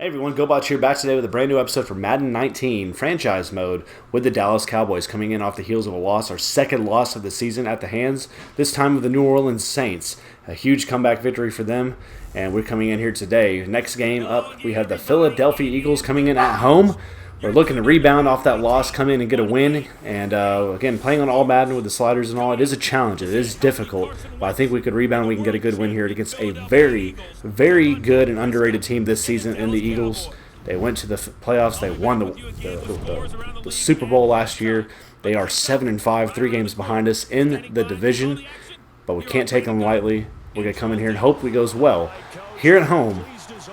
Hey everyone, GoBots here, back today with a brand new episode for Madden 19 Franchise Mode with the Dallas Cowboys coming in off the heels of a loss, our second loss of the season at the hands, this time of the New Orleans Saints. A huge comeback victory for them, and we're coming in here today. Next game up, we have the Philadelphia Eagles coming in at home. We're looking to rebound off that loss, come in and get a win, and again, playing on all Madden with the sliders and all, it is a challenge. It is difficult, but I think we could rebound. We can get a good win here against a very, very good and underrated team this season in the Eagles. They went to the playoffs. They won the Super Bowl last year. They are 7-5, 3 games behind us in the division, but we can't take them lightly. We're going to come in here and hope it goes well. Here at home,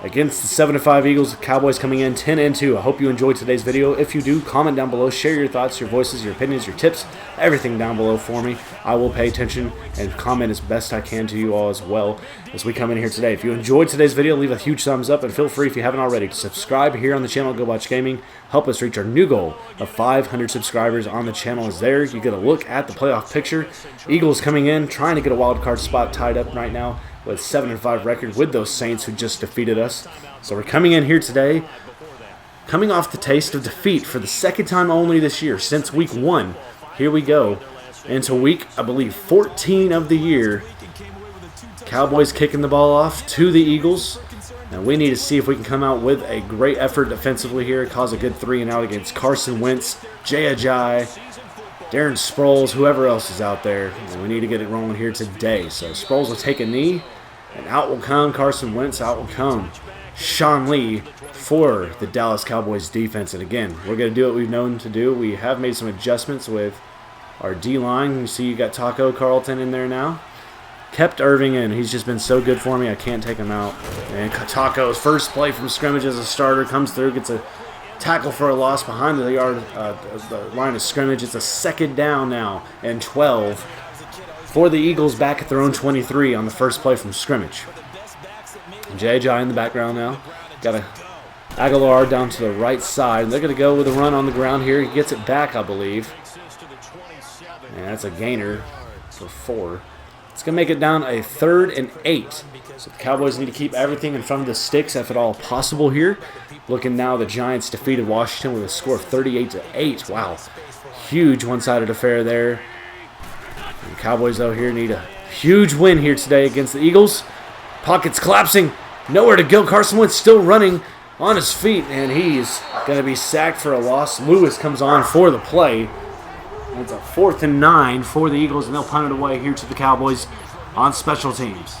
against the 7-5 Eagles, Cowboys coming in 10-2. I hope you enjoyed today's video. If you do, comment down below. Share your thoughts, your voices, your opinions, your tips, everything down below for me. I will pay attention and comment as best I can to you all as well as we come in here today. If you enjoyed today's video, leave a huge thumbs up, and feel free, if you haven't already, to subscribe here on the channel, GoBots Gaming. Help us reach our new goal of 500 subscribers on the channel. Is there. You get a look at the playoff picture. Eagles coming in, trying to get a wild card spot tied up right now with 7-5 record with those Saints who just defeated us. So we're coming in here today, coming off the taste of defeat for the second time only this year since week 1. Here we go into week, I believe, 14 of the year. Cowboys kicking the ball off to the Eagles. And we need to see if we can come out with a great effort defensively here, cause a good 3-and-out against Carson Wentz, Jay Ajayi, Darren Sproles, whoever else is out there. And we need to get it rolling here today. So Sproles will take a knee, and out will come Carson Wentz. Out will come Sean Lee for the Dallas Cowboys defense. And again, we're going to do what we've known to do. We have made some adjustments with our D-line. You see you got Taco Carlton in there now. Kept Irving in. He's just been so good for me. I can't take him out. And Taco's first play from scrimmage as a starter comes through, gets a tackle for a loss behind the line of scrimmage. It's a second down now and 12 for the Eagles back at their own 23 on the first play from scrimmage. JJ in the background now. Got a Aguilar down to the right side. And they're going to go with a run on the ground here. He gets it back, I believe. And that's a gainer for 4. It's going to make it down a 3rd and 8. So the Cowboys need to keep everything in front of the sticks if at all possible here. Looking now, the Giants defeated Washington with a score of 38-8. Wow. Huge one-sided affair there. And the Cowboys, though, here need a huge win here today against the Eagles. Pockets collapsing. Nowhere to go. Carson Wentz still running on his feet, and he's going to be sacked for a loss. Lewis comes on for the play. And it's a 4th and 9 for the Eagles, and they'll punt it away here to the Cowboys on special teams.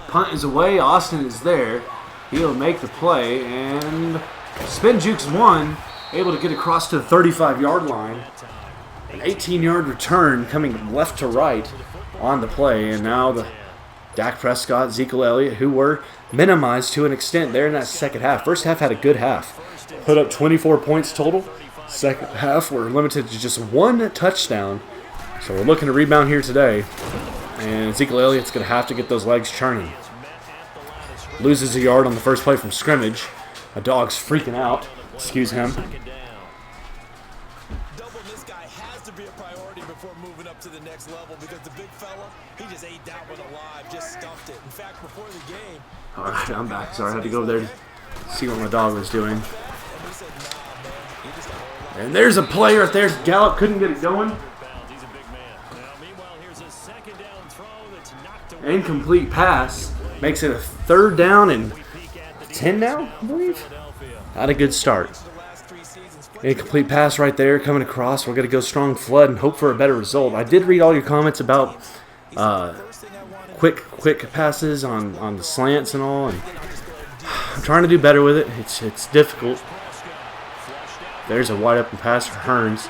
Punt is away. Austin is there. He'll make the play, and spin jukes one, able to get across to the 35-yard line. An 18-yard return coming left to right on the play, and now the Dak Prescott, Ezekiel Elliott, who were minimized to an extent there in that second half. First half had a good half. Put up 24 points total. Second half we're limited to just 1 touchdown. So we're looking to rebound here today. And Ezekiel Elliott's going to have to get those legs churning. Loses a yard on the first play from scrimmage. A dog's freaking out. Excuse him. This guy has to be a priority before moving up to the next level, because the big fella, he just ate that one alive, just stuffed it. In fact, before the game... All right, I'm back. Sorry, I had to go over there to see what my dog was doing. And there's a play right there. Gallup couldn't get it going. Incomplete pass. Makes it a 3rd down and 10 now, I believe. Not a good start. Incomplete pass right there coming across. We're going to go strong flood and hope for a better result. I did read all your comments about quick passes on the slants and all. And I'm trying to do better with it. It's difficult. There's a wide open pass for Hearns.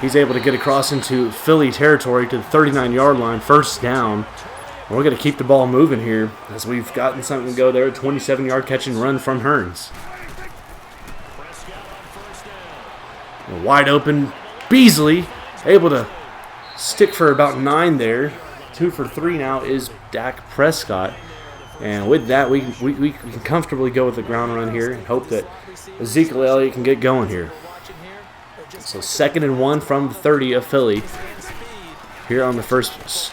He's able to get across into Philly territory to the 39-yard line. First down. We're going to keep the ball moving here as we've gotten something to go there. 27-yard catch and run from Hearns. A wide open Beasley, able to stick for about 9 there. 2 for 3 now is Dak Prescott. And with that, we can comfortably go with the ground run here and hope that Ezekiel Elliott can get going here. So 2nd and 1 from the 30 of Philly. Here on the first.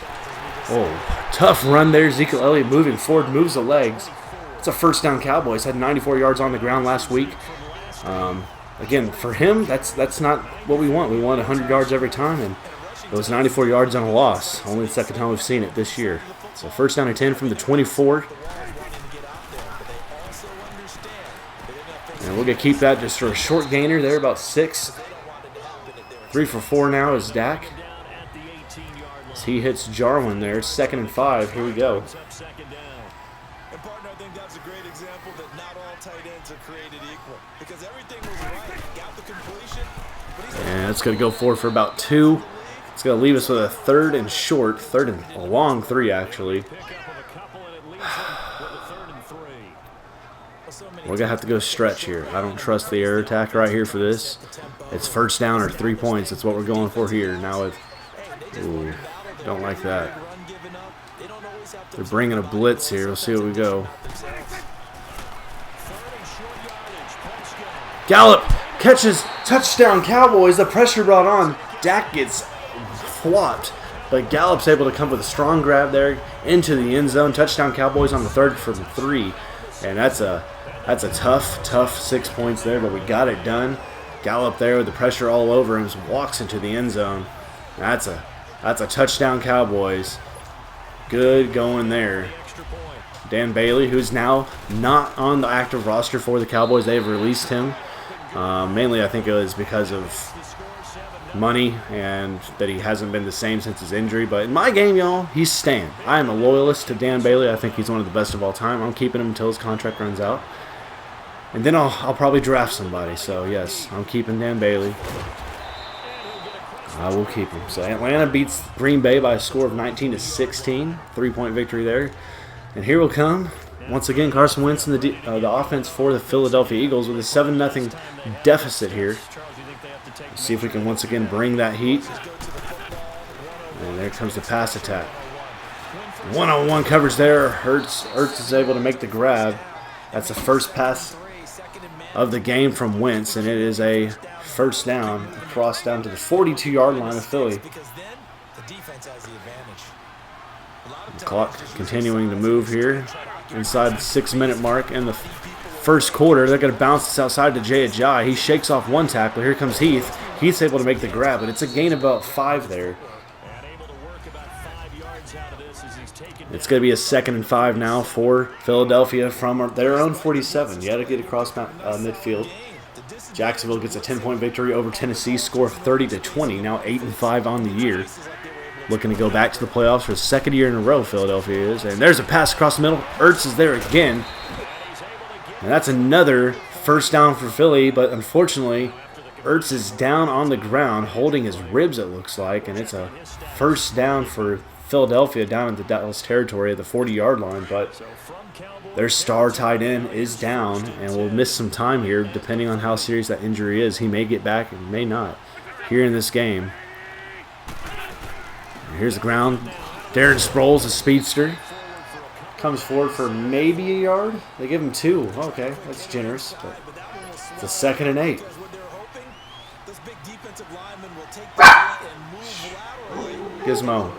Oh, tough run there. Ezekiel Elliott moving forward, moves the legs. It's a first down Cowboys. Had 94 yards on the ground last week. Again, for him, that's not what we want. We want 100 yards every time, and it was 94 yards on a loss. Only the second time we've seen it this year. So first down and 10 from the 24. And we're going to keep that just for a short gainer there, about 6. 3 for 4 now is Dak. As he hits Jarwin there, 2nd and 5. Here we go. And partner, I think that's a great example that not all tight ends are created equal. Because everything was right, got the completion. And it's going to go forward for about 2. It's going to leave us with a 3rd and short, 3rd and a long 3 actually. We're going to have to go stretch here. I don't trust the air attack right here for this. It's first down or 3 points. That's what we're going for here. Now with, ooh, don't like that. They're bringing a blitz here. We'll see what we go. Gallup catches, touchdown Cowboys. The pressure brought on. Dak gets flopped, but Gallup's able to come with a strong grab there into the end zone. Touchdown Cowboys on the 3rd from 3. And that's a tough 6 points there, but we got it done. Gallup there with the pressure all over him, just walks into the end zone. That's a touchdown Cowboys. Good going there. Dan Bailey, who's now not on the active roster for the Cowboys. They've released him. Mainly I think it was because of money and that he hasn't been the same since his injury. But in my game, y'all, he's staying. I am a loyalist to Dan Bailey. I think he's one of the best of all time. I'm keeping him until his contract runs out. And then I'll probably draft somebody. So, yes, I'm keeping Dan Bailey. I will keep him. So Atlanta beats Green Bay by a score of 19-16. 3-point victory there. And here will come, once again, Carson Wentz and the offense for the Philadelphia Eagles with a 7-0 deficit here. Let's see if we can once again bring that heat. And there comes the pass attack. One-on-one coverage there. Ertz is able to make the grab. That's the first pass of the game from Wentz, and it is a first down across down to the 42-yard line of Philly. The clock continuing to move here inside the 6-minute mark in the first quarter. They're going to bounce this outside to Jay Ajayi. He shakes off one tackler. Here comes Heath. Heath's able to make the grab, but it's a gain of about 5 there. It's going to be a 2nd and 5 now for Philadelphia from their own 47. You got to get across midfield. Jacksonville gets a 10-point victory over Tennessee, score of 30-20. Now 8-5 on the year. Looking to go back to the playoffs for the 2nd year in a row, Philadelphia is. And there's a pass across the middle. Ertz is there again. And that's another first down for Philly, but unfortunately, Ertz is down on the ground, holding his ribs, it looks like. And it's a first down for Philadelphia down in the Dallas territory at the 40-yard line, but their star tight end is down and will miss some time here depending on how serious that injury is. He may get back and may not here in this game. Here's the ground. Darren Sproles, a speedster, comes forward for maybe a yard. They give him 2. Okay, that's generous, but it's a 2nd and 8. Gizmo.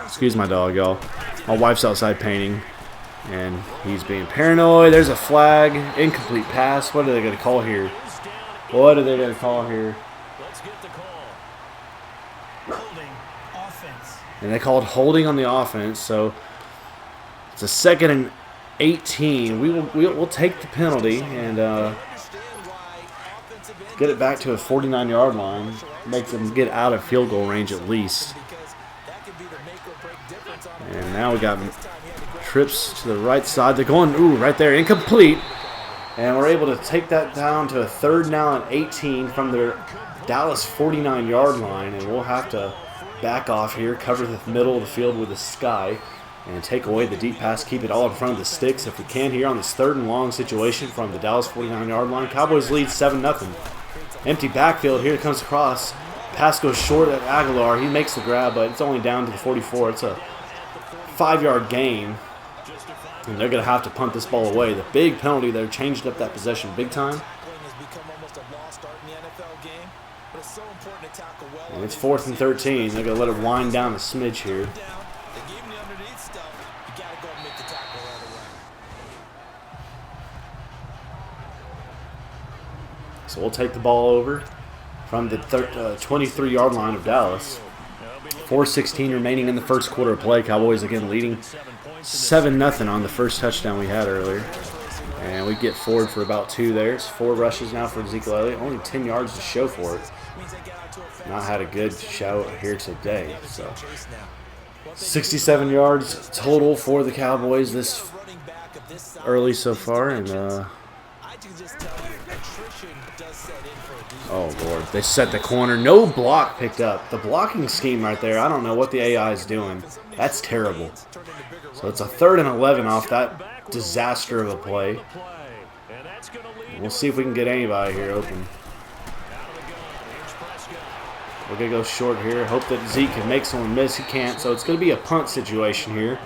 Excuse my dog, y'all. My wife's outside painting, and he's being paranoid. There's a flag. Incomplete pass. What are they going to call here? What are they going to call here? And they called holding on the offense, so it's a 2nd and 18. We'll take the penalty and get it back to a 49-yard line. Make them get out of field goal range at least. And now we got trips to the right side. They're going, right there, incomplete. And we're able to take that down to a 3rd now and 18 from their Dallas 49-yard line. And we'll have to back off here, cover the middle of the field with the sky, and take away the deep pass, keep it all in front of the sticks if we can here on this 3rd and long situation from the Dallas 49-yard line. Cowboys lead 7-0. Empty backfield, here it comes across. Pass goes short at Aguilar. He makes the grab, but it's only down to the 44. It's a 5-yard gain, and they're going to have to punt this ball away. The big penalty there changed up that possession big time. And it's 4th and 13. They're going to let it wind down a smidge here. So we'll take the ball over from the 23-yard line of Dallas. 4:16 remaining in the first quarter of play. Cowboys again leading 7-0 on the first touchdown we had earlier. And we get forward for about 2 there. It's 4 rushes now for Ezekiel Elliott. Only 10 yards to show for it. Not had a good show here today. So 67 yards total for the Cowboys this early so far. And oh, Lord. They set the corner. No block picked up. The blocking scheme right there, I don't know what the AI is doing. That's terrible. So it's a 3rd and 11 off that disaster of a play. We'll see if we can get anybody here open. We're going to go short here. Hope that Zeke can make someone miss. He can't, so it's going to be a punt situation here.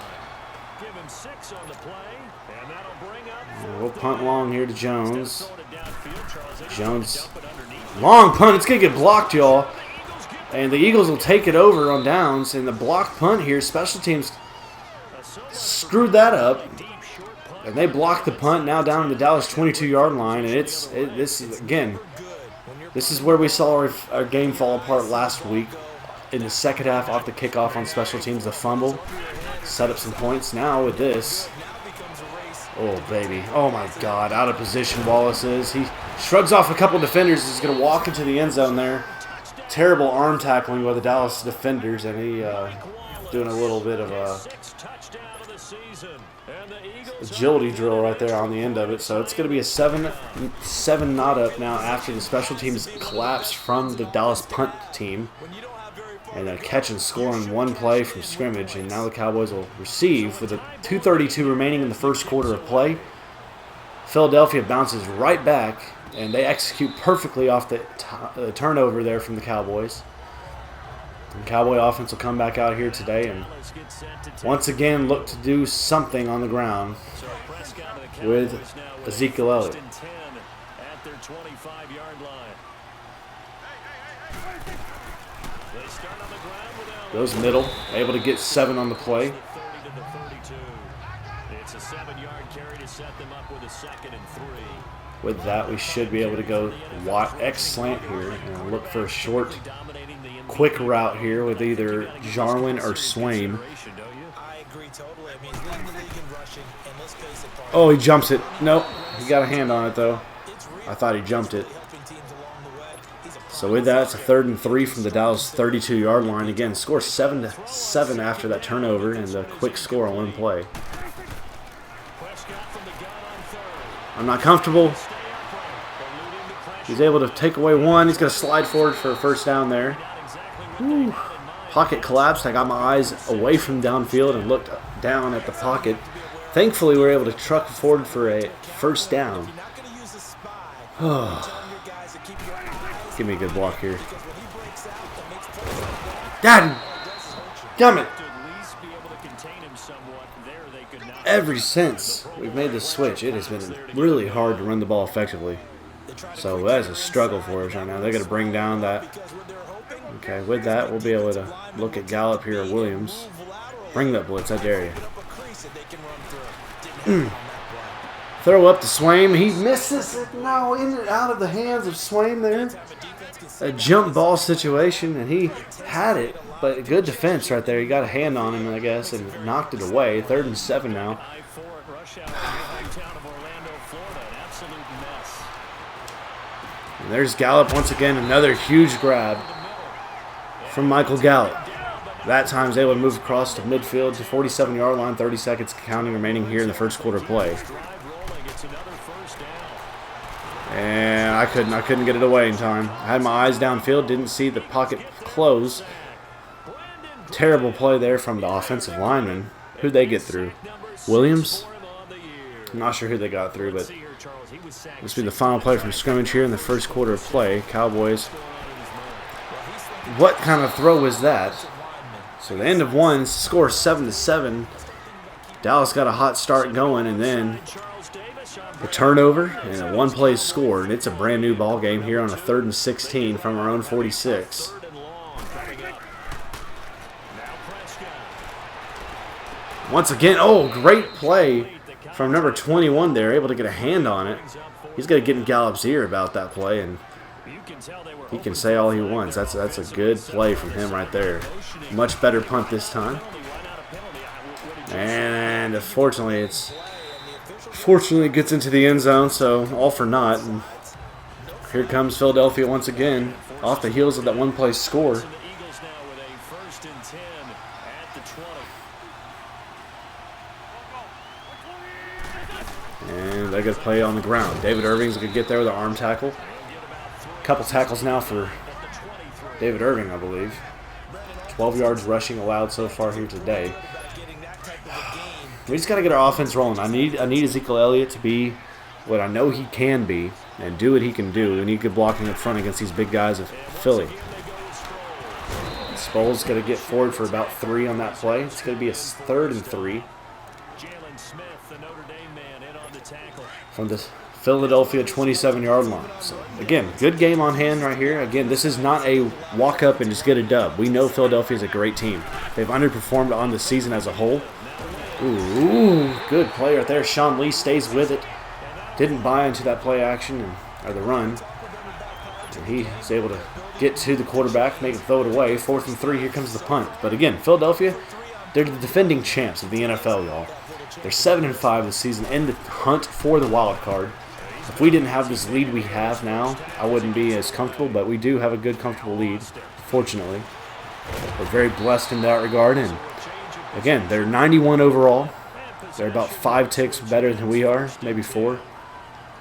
We'll punt long here to Jones. Jones. Long punt. It's going to get blocked, y'all. And the Eagles will take it over on downs. And the blocked punt here, special teams screwed that up. And they blocked the punt now down to the Dallas 22-yard line. And this is where we saw our game fall apart last week. In the second half, off the kickoff on special teams, the fumble. Set up some points. Now with this. Oh, baby. Oh, my God. Out of position Wallace is. He shrugs off a couple defenders. He's going to walk into the end zone there. Terrible arm tackling by the Dallas defenders. And he doing a little bit of a agility drill right there on the end of it. So it's going to be a 7 not up now after the special teams collapse from the Dallas punt team. And a catch and score in one play from scrimmage. And now the Cowboys will receive with a 2:32 remaining in the first quarter of play. Philadelphia bounces right back, and they execute perfectly off the turnover there from the Cowboys. The Cowboy offense will come back out here today and once again look to do something on the ground with Ezekiel Elliott. Goes middle, able to get 7 on the play. It's a 7-yard carry to set them up with a 2nd and 3. With that, we should be able to go X slant here and look for a short, quick route here with either Jarwin or Swain. Oh, he jumps it. Nope, he got a hand on it though. I thought he jumped it. So with that, it's a 3rd and 3 from the Dallas 32-yard line. Again, score 7-7 after that turnover and a quick score on one play. I'm not comfortable. He's able to take away one. He's going to slide forward for a first down there. Whew. Pocket collapsed. I got my eyes away from downfield and looked down at the pocket. Thankfully, we were able to truck forward for a first down. Give me a good block here. Dad! Damn it! Ever since we've made the switch, it has been really hard to run the ball effectively. So that is a struggle for us right now. They're going to bring down that. Okay, with that, we'll be able to look at Gallup here or Williams. Bring that blitz, I dare you. Throw up to Swain. He misses it. No, in and out of the hands of Swain there. A jump ball situation, and he had it. But good defense right there. He got a hand on him, I guess, and knocked it away. 3rd and 7 now. And there's Gallup once again. Another huge grab from Michael Gallup. That time he's able to move across to midfield to 47-yard line. 30 seconds counting remaining here in the first quarter play. And I couldn't get it away in time. I had my eyes downfield, didn't see the pocket close. Terrible play there from the offensive lineman. Who'd they get through? Williams? I'm not sure who they got through, but this will be the final play from scrimmage here in the first quarter of play. Cowboys. What kind of throw was that? So the end of one, score 7-7. Dallas got a hot start going, and then a turnover and a one-play score, and it's a brand new ball game here on a 3rd and 16 from our own 46. Once again, oh, great play from number 21 there, able to get a hand on it. He's got to get in Gallup's ear about that play, and he can say all he wants. That's a good play from him right there. Much better punt this time. And fortunately, it gets into the end zone, so all for naught. And here comes Philadelphia once again, off the heels of that one-play score. And they get a play on the ground. David Irving's going to get there with an arm tackle. A couple tackles now for David Irving, I believe. 12 yards rushing allowed so far here today. We just got to get our offense rolling. I need Ezekiel Elliott to be what I know he can be and do what he can do. We need good blocking up front against these big guys of Philly. Sproles got to get forward for about 3 on that play. It's going to be a 3rd and 3. Jaylon Smith, the Notre Dame man, in on the tackle. From the Philadelphia 27-yard line. So, again, good game on hand right here. Again, this is not a walk up and just get a dub. We know Philadelphia is a great team. They've underperformed on the season as a whole. Ooh, good play right there. Sean Lee stays with it. Didn't buy into that play action or the run. And he is able to get to the quarterback, make him throw it away. 4th and 3, here comes the punt. But again, Philadelphia, they're the defending champs of the NFL, y'all. They're 7-5 this season in the hunt for the wild card. If we didn't have this lead we have now, I wouldn't be as comfortable, but we do have a good, comfortable lead, fortunately. We're very blessed in that regard, and again, they're 91 overall. They're about 5 ticks better than we are, maybe 4,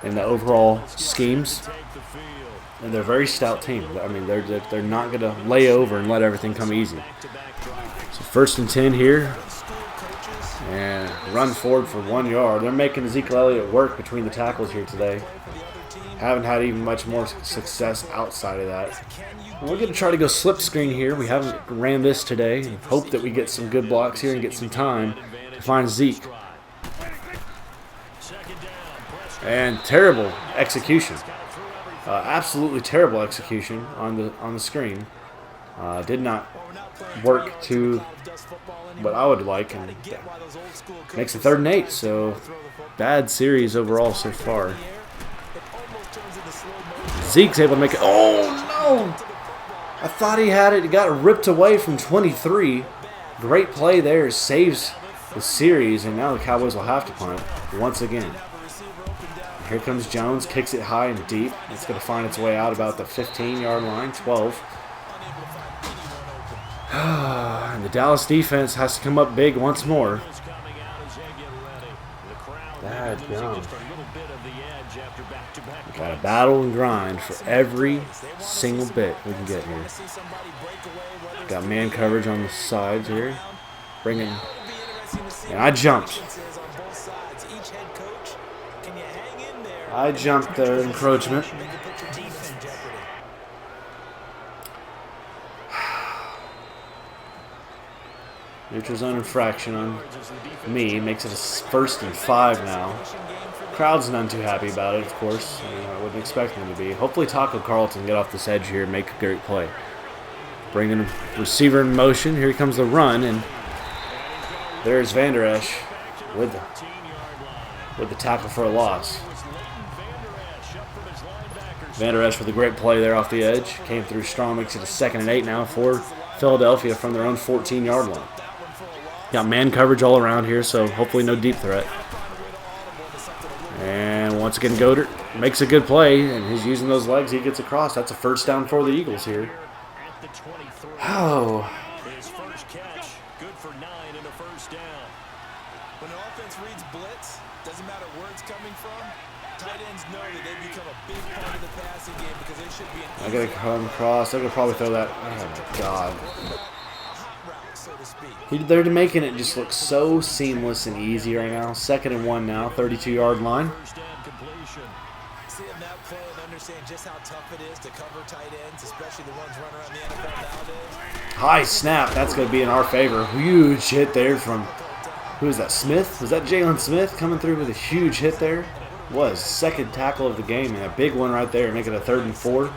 in the overall schemes. And they're a very stout team. I mean, they're not going to lay over and let everything come easy. So 1st and 10 here. And run forward for 1 yard. They're making Ezekiel Elliott work between the tackles here today. Haven't had even much more success outside of that. And we're going to try to go slip screen here. We haven't ran this today. And hope that we get some good blocks here and get some time to find Zeke. And terrible execution. Absolutely terrible execution on the screen. Did not work to what I would like, and makes it 3rd and 8. So bad series overall so far. Zeke's able to make it. Oh no! I thought he had it. He got ripped away from 23. Great play there. Saves the series, and now the Cowboys will have to punt once again. Here comes Jones, kicks it high and deep. It's going to find its way out about the 15-yard line, 12. And the Dallas defense has to come up big once more. Bad job. Got to battle and grind for every single bit we can get here. Got man coverage on the sides here. Bringing, and I jumped. I jumped there, encroachment. Neutral zone infraction on me makes it a 1st and 5 now. Crowd's none too happy about it, of course. I wouldn't expect them to be. Hopefully Taco Carlton get off this edge here and make a great play. Bringing a receiver in motion. Here comes the run, and there's Van Der Esch with the tackle for a loss. Van Der Esch with a great play there off the edge. Came through strong, makes it a 2nd and 8 now for Philadelphia from their own 14-yard line. Got man coverage all around here, so hopefully no deep threat. And once again, Goddard makes a good play, and he's using those legs. He gets across. That's a 1st down for the Eagles here. Oh. His first catch, good for 9 and a 1st down. When an offense reads blitz, doesn't matter where it's coming from, tight ends know that they become a big part of the passing game because they should be an I gotta come across. They're gonna probably throw that. Oh my God. They're making it just look so seamless and easy right now. 2nd and 1 now, 32-yard line. See him that play and understand just how tough it is to cover tight ends, especially the ones running around the NFL nowadays. High snap. That's going to be in our favor. Huge hit there from, who is that, Smith? Was that Jaylon Smith coming through with a huge hit there? Was 2nd tackle of the game, and a big one right there, making it a 3rd and 4.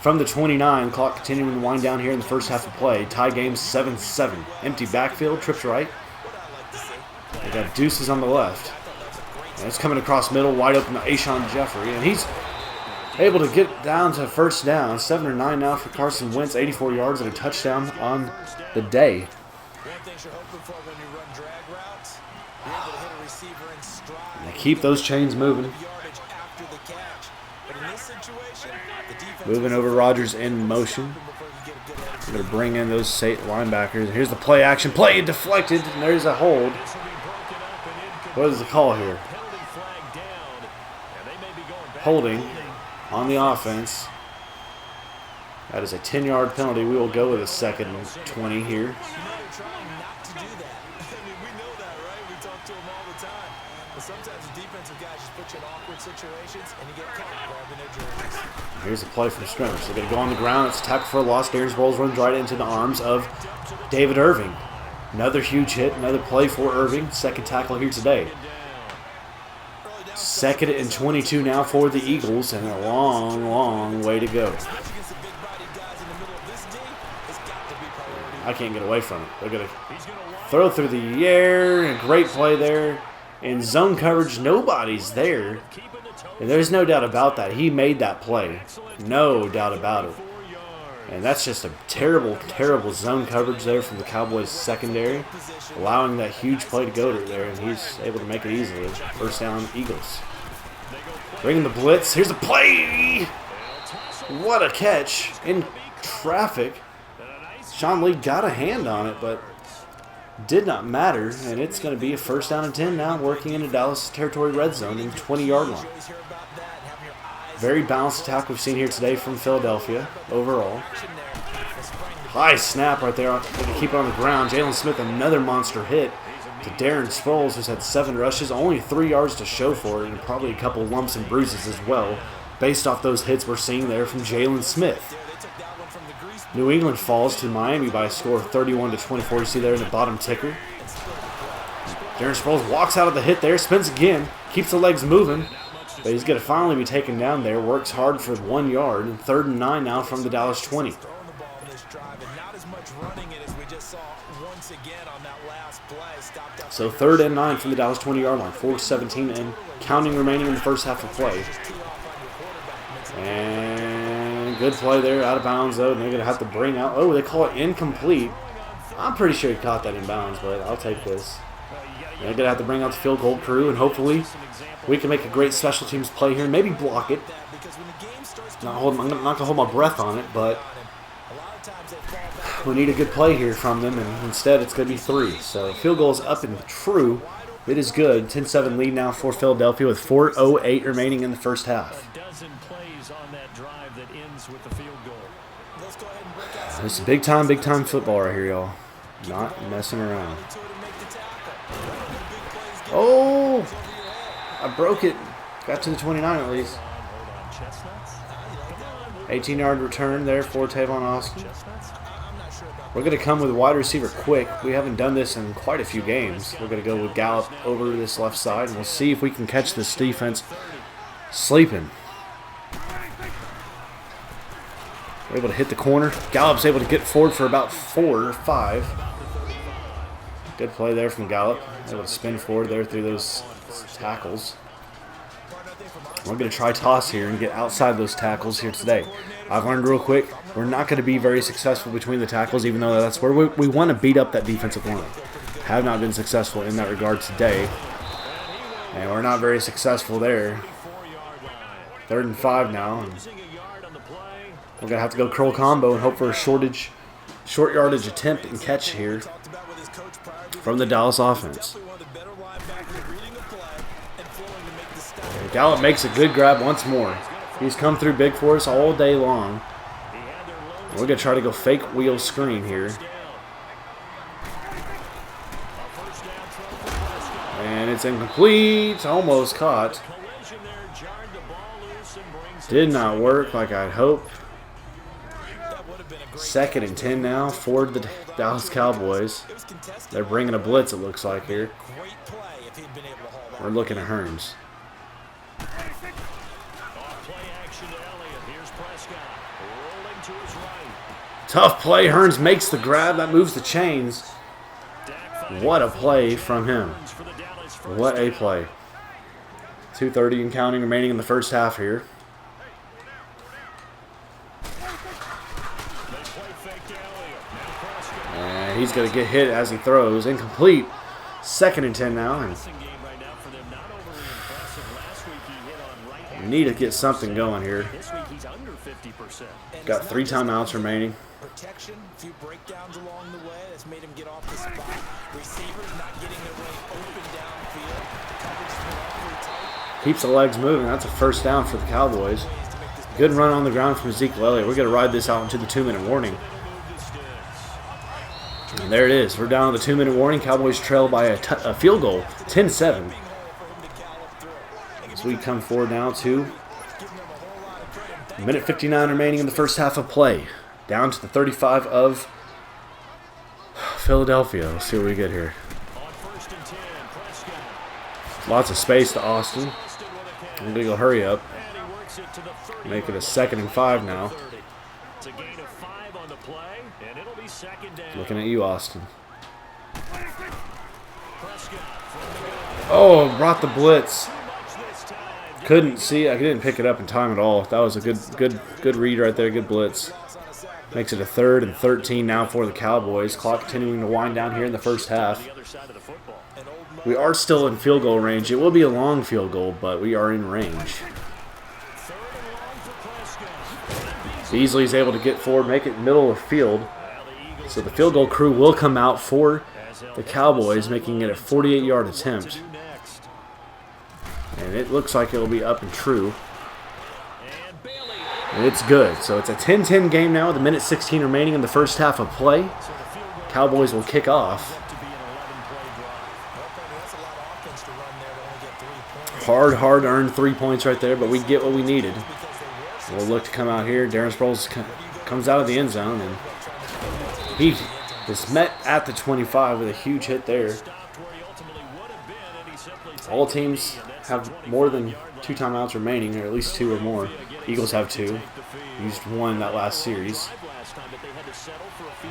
From the 29, clock continuing to wind down here in the first half of play. Tie game 7-7. Empty backfield, trips right. What I like to say, got Deuces on the left. And it's coming across middle, wide open to Ashawn Jeffrey. And he's able to get down to first down. 7 or 9 now for Carson Wentz. 84 yards and a touchdown on the day. And they keep those chains moving. Moving over Rodgers in motion. We're going to bring in those linebackers. Here's the play action. Play deflected, and there's a hold. What is the call here? Holding on the offense. That is a 10-yard penalty. We will go with a 2nd and 20 here. Here's a play from scrimmage. They're going to go on the ground. It's a tackle for a loss. Darren Sproles runs right into the arms of David Irving. Another huge hit. Another play for Irving. 2nd tackle here today. 2nd and 22 now for the Eagles, and a long, long way to go. I can't get away from it. They're going to throw through the air. A great play there. In zone coverage, nobody's there. And there's no doubt about that. He made that play. No doubt about it. And that's just a terrible, terrible zone coverage there from the Cowboys secondary, allowing that huge play to go to there, and he's able to make it easily. First down, Eagles. Bringing the blitz. Here's the play. What a catch in traffic. Sean Lee got a hand on it, but did not matter, and it's going to be a 1st down and 10 now, working into Dallas territory red zone in 20-yard line. Very balanced attack we've seen here today from Philadelphia overall. High snap right there. Going to keep it on the ground. Jaylon Smith, another monster hit to Darren Sproles, who's had 7 rushes, only 3 yards to show for it, and probably a couple lumps and bruises as well, based off those hits we're seeing there from Jaylon Smith. New England falls to Miami by a score of 31-24. You see there in the bottom ticker. Darren Sproles walks out of the hit there, spins again, keeps the legs moving, but he's going to finally be taken down there. Works hard for 1 yard, and 3rd and 9 now from the Dallas 20. So 3rd and 9 from the Dallas 20-yard line. 4:17 and counting remaining in the first half of play. And good play there, out of bounds though, and they're going to have to bring out, oh, they call it incomplete. I'm pretty sure he caught that in bounds, but I'll take this. They're going to have to bring out the field goal crew, and hopefully we can make a great special teams play here and maybe block it. I'm not going to hold my breath on it, but we need a good play here from them, and instead it's going to be 3. So field goal is up and true. It is good. 10-7 lead now for Philadelphia with 4:08 remaining in the first half. This is big time football right here, y'all. Not messing around. Oh! I broke it. Got to the 29 at least. 18-yard return there for Tavon Austin. We're going to come with a wide receiver quick. We haven't done this in quite a few games. We're going to go with Gallup over this left side, and we'll see if we can catch this defense sleeping. We're able to hit the corner. Gallup's able to get forward for about 4 or 5. Good play there from Gallup. Able to spin forward there through those tackles. We're going to try toss here and get outside those tackles here today. I've learned real quick, we're not going to be very successful between the tackles, even though that's where we want to beat up that defensive line. Have not been successful in that regard today. And we're not very successful there. 3rd and 5 now. And we're going to have to go curl combo and hope for a short yardage attempt and catch here from the Dallas offense. Gallup makes a good grab once more. He's come through big for us all day long. We're going to try to go fake wheel screen here. And it's incomplete. Almost caught. Did not work like I'd hoped. 2nd and 10 now for the Dallas Cowboys. They're bringing a blitz, it looks like here. We're looking at Hearns. Tough play. Hearns makes the grab. That moves the chains. What a play from him. What a play. 2:30 and counting remaining in the first half here. And he's going to get hit as he throws. Incomplete. 2nd and 10 now. And need to get something going here. Got 3 timeouts remaining. Protection, a few breakdowns along the way. That's made him get off the spot. Receivers not getting their way open downfield. Coverage has been awfully tight. Keeps the legs moving. That's a first down for the Cowboys. Good run on the ground from Ezekiel Elliott. We're going to ride this out into the 2-minute warning. And there it is. We're down to the 2-minute warning. Cowboys trail by a field goal, 10-7. So we come forward now to minute 59 remaining in the first half of play. Down to the 35 of Philadelphia. Let's see what we get here. Lots of space to Austin. I'm going to go hurry up. Make it a 2nd and 5 now. Looking at you, Austin. Oh, brought the blitz. Couldn't see. I didn't pick it up in time at all. That was a good read right there. Good blitz. Makes it a 3rd and 13 now for the Cowboys. Clock continuing to wind down here in the first half. We are still in field goal range. It will be a long field goal, but we are in range. Beasley is able to get forward, make it middle of the field. So the field goal crew will come out for the Cowboys, making it a 48-yard attempt. And it looks like it will be up and true. And it's good. So it's a 10-10 game now with a minute 16 remaining in the first half of play. Cowboys will kick off. Hard earned 3 points right there, but we get what we needed. We'll look to come out here. Darren Sproles comes out of the end zone, and he is met at the 25 with a huge hit there. All teams have more than 2 timeouts remaining, or at least 2 or more. Eagles have 2. Used 1 that last series.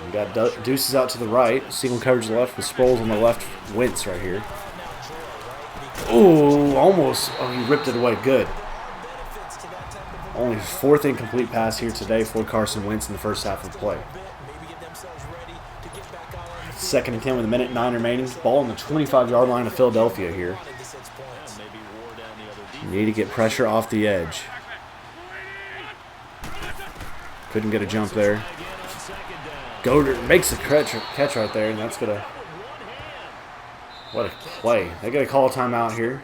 We got Deuces out to the right. Single coverage left with Sproles on the left. Wentz right here. Ooh, almost. Oh, he ripped it away. Good. Only 4th incomplete pass here today for Carson Wentz in the first half of play. 2nd and 10 with a minute 9 remaining. Ball on the 25-yard line of Philadelphia here. Need to get pressure off the edge. Couldn't get a jump there. Goddard makes the catch right there, and that's going to... What a play. They're going to call a timeout here.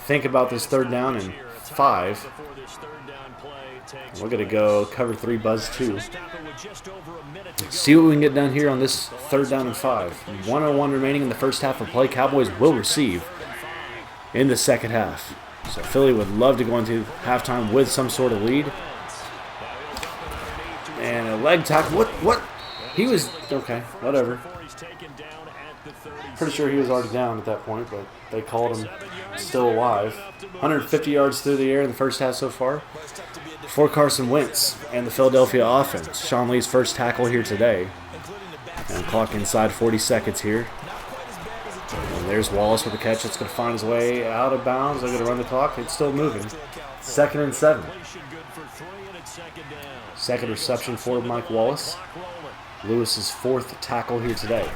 Think about this 3rd down and 5. We're going to go cover 3 buzz 2. See what we can get done here on this 3rd down and 5. 1:01 remaining in the first half of play. Cowboys will receive in the second half. So Philly would love to go into halftime with some sort of lead. And a leg tackle. What? He was... Okay, whatever. Pretty sure he was already down at that point, but they called him still alive. 150 yards through the air in the first half so far for Carson Wentz and the Philadelphia offense. Sean Lee's first tackle here today. And clock inside 40 seconds here. And there's Wallace with the catch. That's going to find his way out of bounds. They're going to run the clock. It's still moving. 2nd and 7. 2nd reception for Mike Wallace. Lewis's 4th tackle here today.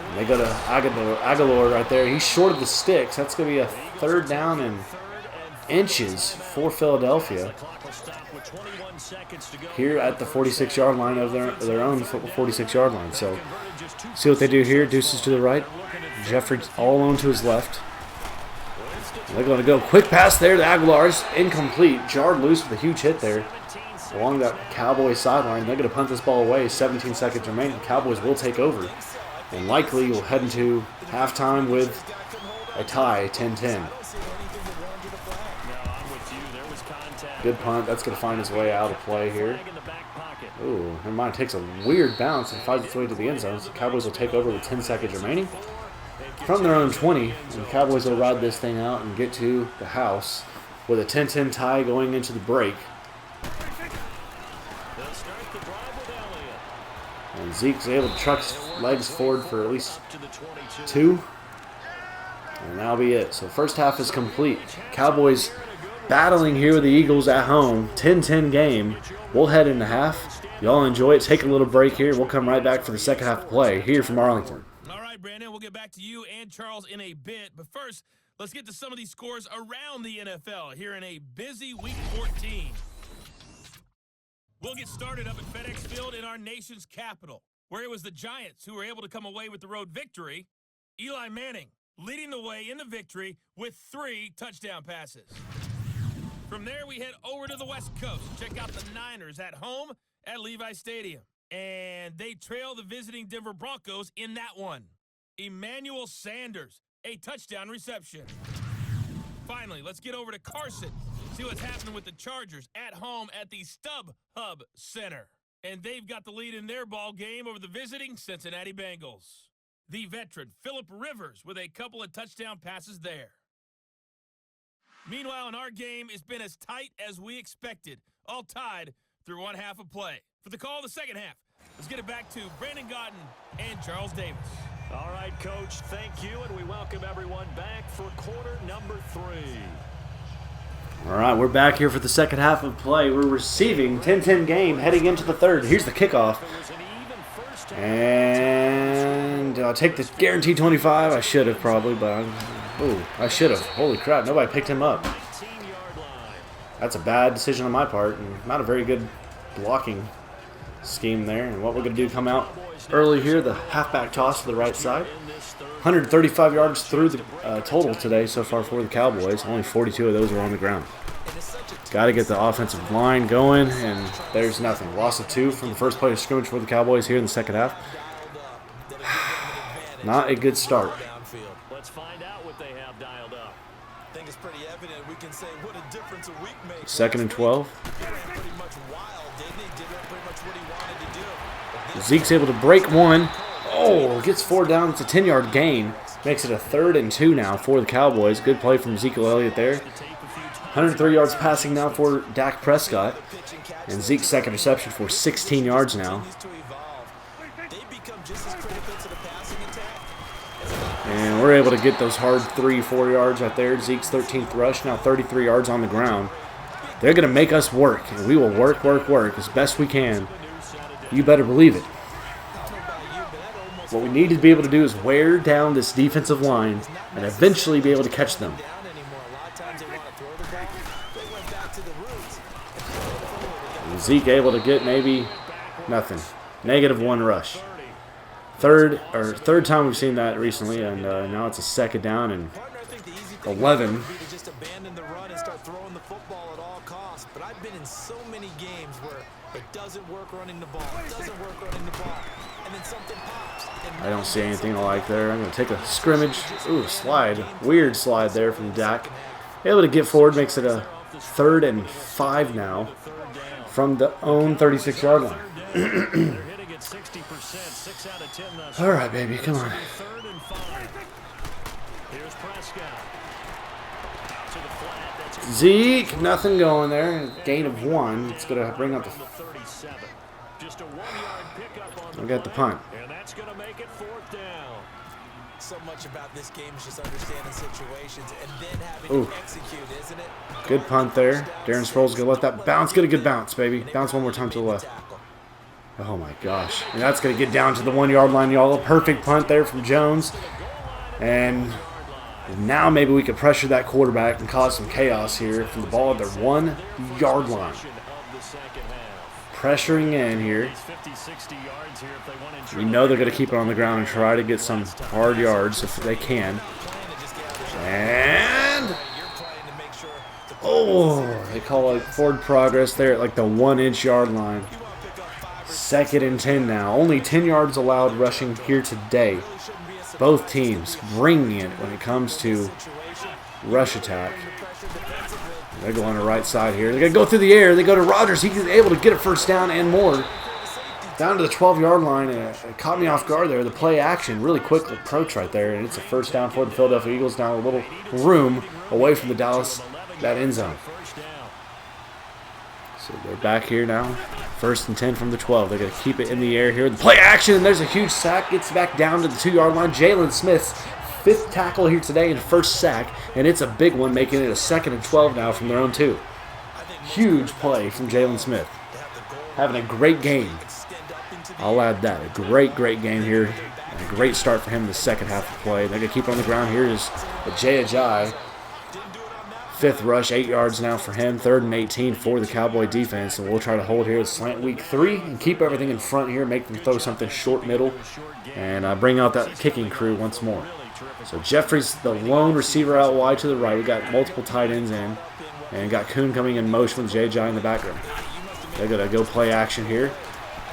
And they go to Aguilar right there. He's short of the sticks. That's going to be a 3rd down and inches for Philadelphia. Here at the 46-yard line of their own 46-yard line. So see what they do here. Deuces to the right. Jeffrey all alone to his left. They're going to go quick pass there to Aguilar. It's incomplete. Jarred loose with a huge hit there along that Cowboys sideline. They're going to punt this ball away. 17 seconds remaining. Cowboys will take over. And likely will head into halftime with a tie, 10-10. Good punt. That's going to find his way out of play here. Ooh, never mind. Takes a weird bounce and finds its way to the end zone. So Cowboys will take over with 10 seconds remaining from their own 20. And the Cowboys will ride this thing out and get to the house with a 10-10 tie going into the break. And And Zeke's able to truck his legs forward for at least 2. And that'll be it. So first half is complete. Cowboys battling here with the Eagles at home. 10-10 game. We'll head into half. Y'all enjoy it. Take a little break here. We'll come right back for the second half of play here from Arlington. All right, Brandon, we'll get back to you and Charles in a bit. But first, let's get to some of these scores around the NFL here in a busy Week 14. We'll get started up at FedEx Field in our nation's capital, where it was the Giants who were able to come away with the road victory. Eli Manning leading the way in the victory with 3 touchdown passes. From there, we head over to the West Coast. Check out the Niners at home at Levi Stadium. And they trail the visiting Denver Broncos in that one. Emmanuel Sanders, a touchdown reception. Finally, let's get over to Carson. See what's happening with the Chargers at home at the StubHub Center. And they've got the lead in their ball game over the visiting Cincinnati Bengals. The veteran, Phillip Rivers, with a couple of touchdown passes there. Meanwhile, in our game, it's been as tight as we expected, all tied through one half of play. For the call of the second half, let's get it back to Brandon Gaudin and Charles Davis. All right, Coach, thank you, and we welcome everyone back for quarter number 3. All right, we're back here for the second half of play. We're receiving 10-10 game heading into the third. Here's the kickoff. And I'll take the guaranteed 25. I should have probably, but I should have. Holy crap, nobody picked him up. That's a bad decision on my part, and not a very good blocking scheme there. And what we're going to do, come out early here, the halfback toss to the right side. 135 yards through the total today so far for the Cowboys. Only 42 of those are on the ground. Got to get the offensive line going, and there's nothing. Loss of 2 from the first play of scrimmage for the Cowboys here in the second half. Not a good start. Let's find out what they have dialed up. I think it's pretty evident we can say what a difference a week makes. 2nd and 12. Zeke's able to break one. Oh, gets 4 down. It's a 10-yard gain. Makes it a 3rd and 2 now for the Cowboys. Good play from Ezekiel Elliott there. 103 yards passing now for Dak Prescott. And Zeke's second reception for 16 yards now. And we're able to get those hard 3-4 yards right there. Zeke's 13th rush, now 33 yards on the ground. They're going to make us work, and we will work as best we can. You better believe it. What we need to be able to do is wear down this defensive line and eventually be able to catch them. And Zeke able to get maybe nothing. -1 rush. Third time we've seen that recently, and now it's a 2nd down and 11. Just abandon the run and start throwing the football at all costs. But I've been in so many games where it doesn't work running the ball, and then something pops. I don't see anything I like there. I'm going to take a scrimmage. Ooh, slide. Weird slide there from Dak. Able to get forward, makes it a 3rd and 5 now from the own 36-yard line. All right, baby, come on. Zeke, nothing going there. Gain of 1. It's going to bring up the... We got the punt. And that's going to make it 4th down. So much about this game is just understanding situations and then having to execute, isn't it? Good punt there. Darren Sproles going to let that bounce. Get a good bounce, baby. Bounce one more time to the left. Oh, my gosh. And that's going to get down to the 1-yard line, y'all. A perfect punt there from Jones. And now maybe we could pressure that quarterback and cause some chaos here from the ball at their 1-yard line. Pressuring in here. We know they're going to keep it on the ground and try to get some hard yards if they can. And... oh, they call it forward progress there at like the 1-inch yard line. 2nd and 10 now. Only 10 yards allowed rushing here today. Both teams bringing it when it comes to rush attack. They go on the right side here. They're going to go through the air. They go to Rodgers. He's able to get a 1st down and more. Down to the 12-yard line. It caught me off guard there. The play action. Really quick approach right there. And it's a 1st down for the Philadelphia Eagles. Now a little room away from the Dallas, that end zone. So they're back here now. 1st and 10 from the 12. They're going to keep it in the air here. The play action, and there's a huge sack. Gets back down to the 2-yard line. Jaylon Smith's 5th tackle here today and 1st sack, and it's a big one, making it a 2nd and 12 now from their own 2. Huge play from Jaylon Smith. Having a great game. I'll add that. A great game here. And a great start for him in the second half of play. They're going to keep it on the ground. Here is Ajayi. 5th rush, 8 yards now for him. 3rd and 18 for the Cowboy defense. And we'll try to hold here with slant week 3 and keep everything in front here. Make them throw something short middle. And bring out that kicking crew once more. So Jeffrey's the lone receiver out wide to the right. We got multiple tight ends in. And got Kuhn coming in motion with J.J. in the background. They're going to go play action here.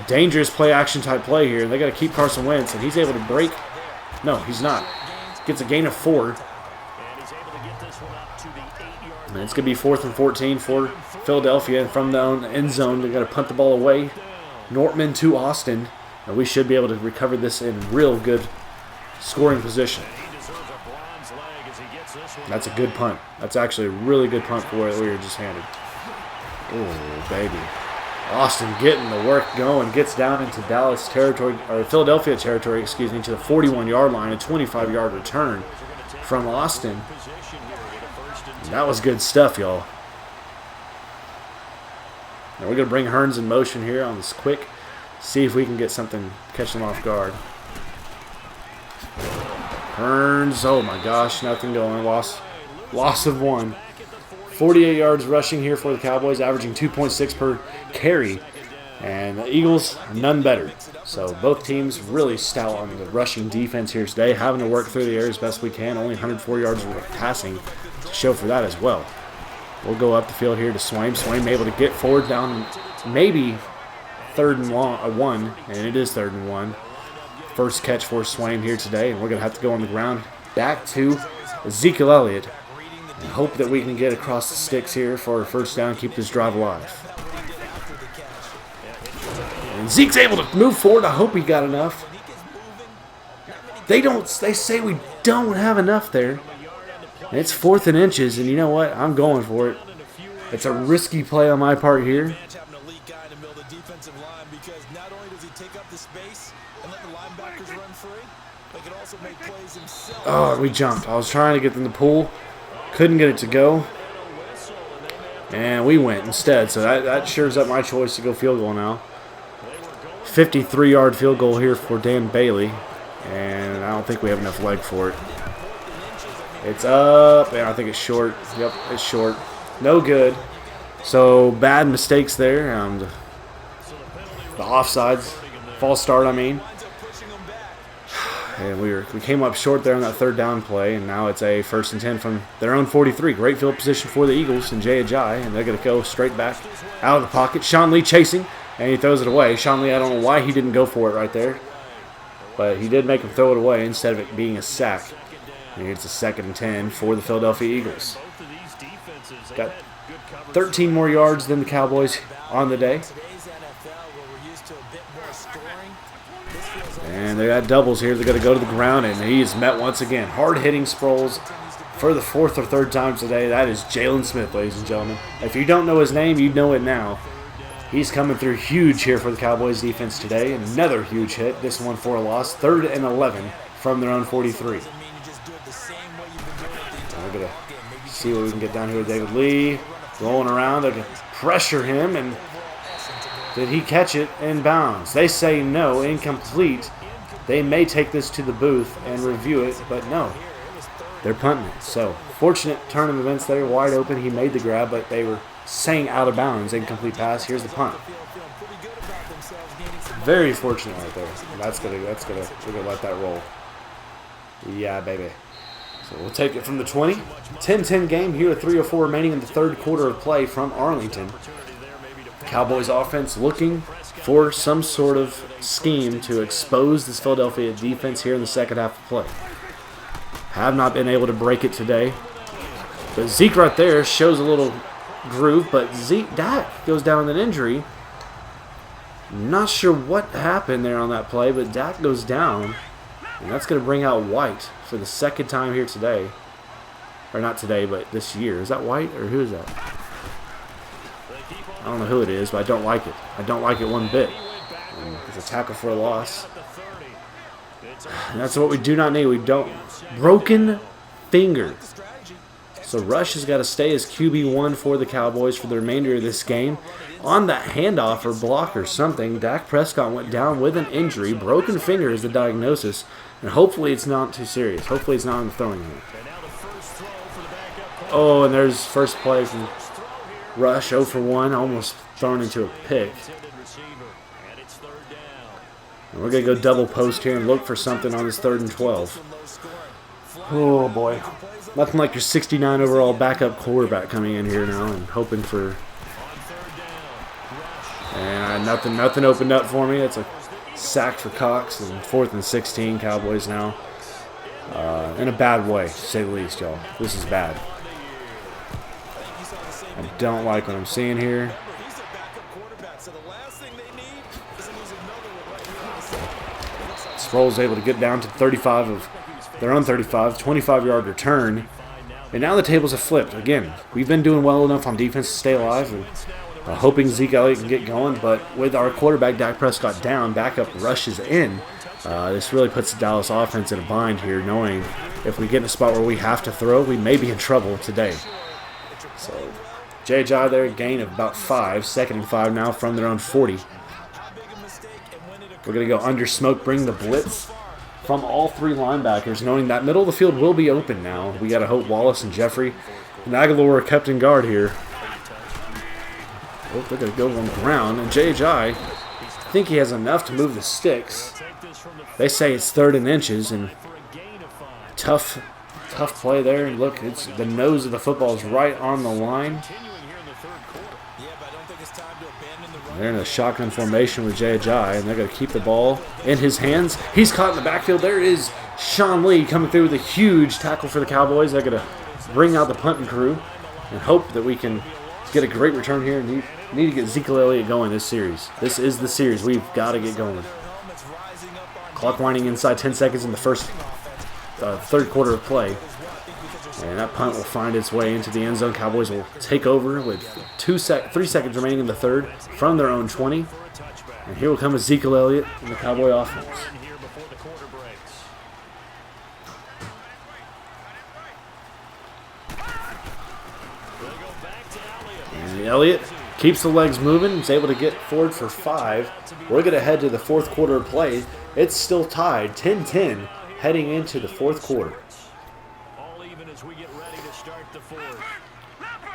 Dangerous play action type play here. They got to keep Carson Wentz, and he's able to break. No, he's not. Gets a gain of 4. And it's going to be 4th and 14 for Philadelphia. And from the end zone, they got to punt the ball away. Nortman to Austin. And we should be able to recover this in real good scoring position. That's a good punt. That's actually a really good punt for what we were just handed. Oh, baby. Austin getting the work going. Gets down into Dallas territory, or Philadelphia territory, excuse me, to the 41-yard line. A 25-yard return from Austin. And that was good stuff, y'all. Now we're going to bring Hearns in motion here on this quick. See if we can get something, catch them off guard. Hearns, oh my gosh, nothing going. Loss of 1. 48 yards rushing here for the Cowboys, averaging 2.6 per carry. And the Eagles, none better. So both teams really stout on the rushing defense here today, having to work through the air as best we can. Only 104 yards of passing to show for that as well. We'll go up the field here to Swaim. Swaim able to get forward down maybe 3rd and 1, and it is 3rd and 1. First catch for Swaim here today, and we're going to have to go on the ground back to Ezekiel Elliott and hope that we can get across the sticks here for a first down, keep this drive alive. And Zeke's able to move forward. I hope he got enough. They say we don't have enough there. And it's 4th and inches, and you know what? I'm going for it. It's a risky play on my part here. Oh, we jumped. I was trying to get them to pull. Couldn't get it to go. And we went instead. So that shores up my choice to go field goal now. 53-yard field goal here for Dan Bailey. And I don't think we have enough leg for it. It's up. And I think it's short. Yep, it's short. No good. So bad mistakes there. The offsides. False start, I mean. And we came up short there on that 3rd down play, and now it's a 1st and 10 from their own 43. Great field position for the Eagles and Ajayi, and they're going to go straight back out of the pocket. Sean Lee chasing, and he throws it away. Sean Lee, I don't know why he didn't go for it right there, but he did make him throw it away instead of it being a sack. And it's a 2nd and 10 for the Philadelphia Eagles. Got 13 more yards than the Cowboys on the day. And they got doubles here. They're going to go to the ground, and he is met once again. Hard-hitting Sproles for the 4th or 3rd time today. That is Jaylon Smith, ladies and gentlemen. If you don't know his name, you know it now. He's coming through huge here for the Cowboys defense today. Another huge hit. This one for a loss. 3rd and 11 from their own 43. We're going to see what we can get down here with David Lee. Rolling around. They're going to pressure him, and did he catch it in bounds? They say no, incomplete. They may take this to the booth and review it, but no. They're punting it. So, fortunate turn of events there, wide open. He made the grab, but they were saying out of bounds, incomplete pass. Here's the punt. Very fortunate right there. We're gonna let that roll. Yeah, baby. So we'll take it from the 20. 10-10 game here with 3:04 remaining in the 3rd quarter of play from Arlington. Cowboys offense looking for some sort of scheme to expose this Philadelphia defense here in the second half of play. Have not been able to break it today. But Zeke right there shows a little groove, but Dak goes down with an injury. Not sure what happened there on that play, but Dak goes down. And that's going to bring out White for the 2nd time here today. Or not today, but this year. Is that White, or who is that? I don't know who it is, but I don't like it. I don't like it one bit. And it's a tackle for a loss. And that's what we do not need. We don't. Broken finger. So Rush has got to stay as QB1 for the Cowboys for the remainder of this game. On that handoff or block or something, Dak Prescott went down with an injury. Broken finger is the diagnosis. And hopefully it's not too serious. Hopefully it's not in the throwing hand. Oh, and there's first play from Rush, 0 for 1, almost thrown into a pick. And we're going to go double post here and look for something on this 3rd and 12. Oh, boy. Nothing like your 69 overall backup quarterback coming in here now and hoping for... And nothing opened up for me. It's a sack for Cox and 4th and 16, Cowboys now. In a bad way, to say the least, y'all. This is bad. I don't like what I'm seeing here. Sproul's able to get down to 35 of their own 35, 25-yard return. And now the tables have flipped. Again, we've been doing well enough on defense to stay alive and hoping Zeke Elliott can get going. But with our quarterback, Dak Prescott, down, backup rushes in. This really puts the Dallas offense in a bind here, knowing if we get in a spot where we have to throw, we may be in trouble today. So, J.J. there, gain of about 5, 2nd and 5 now from their own 40. We're going to go under smoke, bring the blitz from all 3 linebackers, knowing that middle of the field will be open now. We got to hope Wallace and Jeffrey and Aguilar are kept in guard here. Oh, they're going to go on the ground, and J.J. I think he has enough to move the sticks. They say it's 3rd and inches, and tough play there. And look, it's the nose of the football is right on the line. They're in a shotgun formation with J.J., and they're going to keep the ball in his hands. He's caught in the backfield. There is Sean Lee coming through with a huge tackle for the Cowboys. They're going to bring out the punting crew and hope that we can get a great return here. And need to get Zeke Elliott going this series. This is the series. We've got to get going. Clock winding inside 10 seconds in the first 3rd quarter of play. And that punt will find its way into the end zone. Cowboys will take over with 3 seconds remaining in the 3rd from their own 20. And here will come Ezekiel Elliott in the Cowboy offense. And Elliott keeps the legs moving. He's able to get forward for 5. We're going to head to the 4th quarter of play. It's still tied, 10-10, heading into the 4th quarter.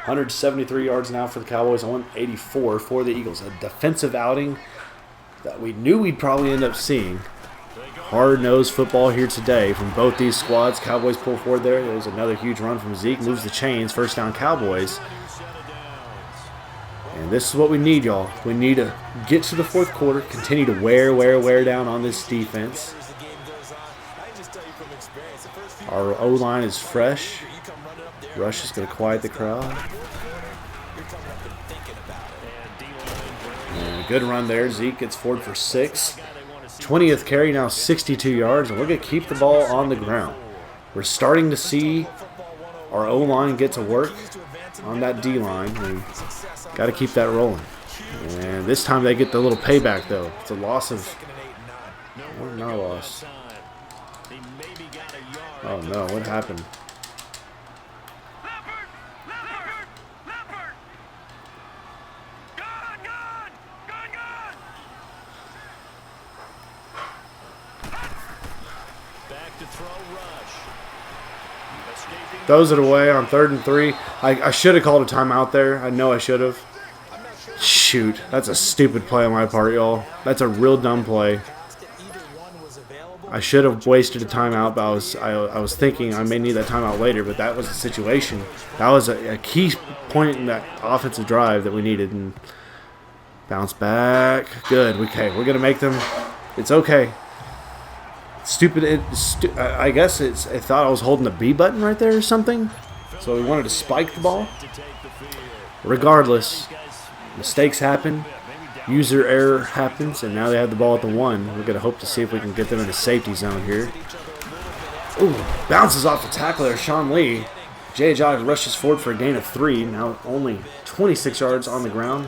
173 yards now for the Cowboys, 184 for the Eagles. A defensive outing that we knew we'd probably end up seeing. Hard-nosed football here today from both these squads. Cowboys pull forward there. There's another huge run from Zeke. Moves the chains. First down, Cowboys. And this is what we need, y'all. We need to get to the 4th quarter, continue to wear down on this defense. Our O-line is fresh. Rush is going to quiet the crowd. And a good run there. Zeke gets forward for 6. 20th carry, now 62 yards. And we're going to keep the ball on the ground. We're starting to see our O-line get to work on that D-line. And got to keep that rolling. And this time they get the little payback, though. It's a loss of... Or not a loss. Oh, no. What happened? Throws it away on 3rd and 3. I should have called a timeout there. I know I should have. Shoot. That's a stupid play on my part, y'all. That's a real dumb play. I should have wasted a timeout, but I was thinking I may need that timeout later, but that was the situation. That was a key point in that offensive drive that we needed. And bounce back. Good. Okay, we're going to make them. It's okay. Stupid. I guess it thought I was holding the B button right there or something. So we wanted to spike the ball. Regardless, mistakes happen. User error happens, and now they have the ball at the 1. We're going to hope to see if we can get them in a safety zone here. Ooh, bounces off the tackle there, Sean Lee. J.J. rushes forward for a gain of 3. Now only 26 yards on the ground.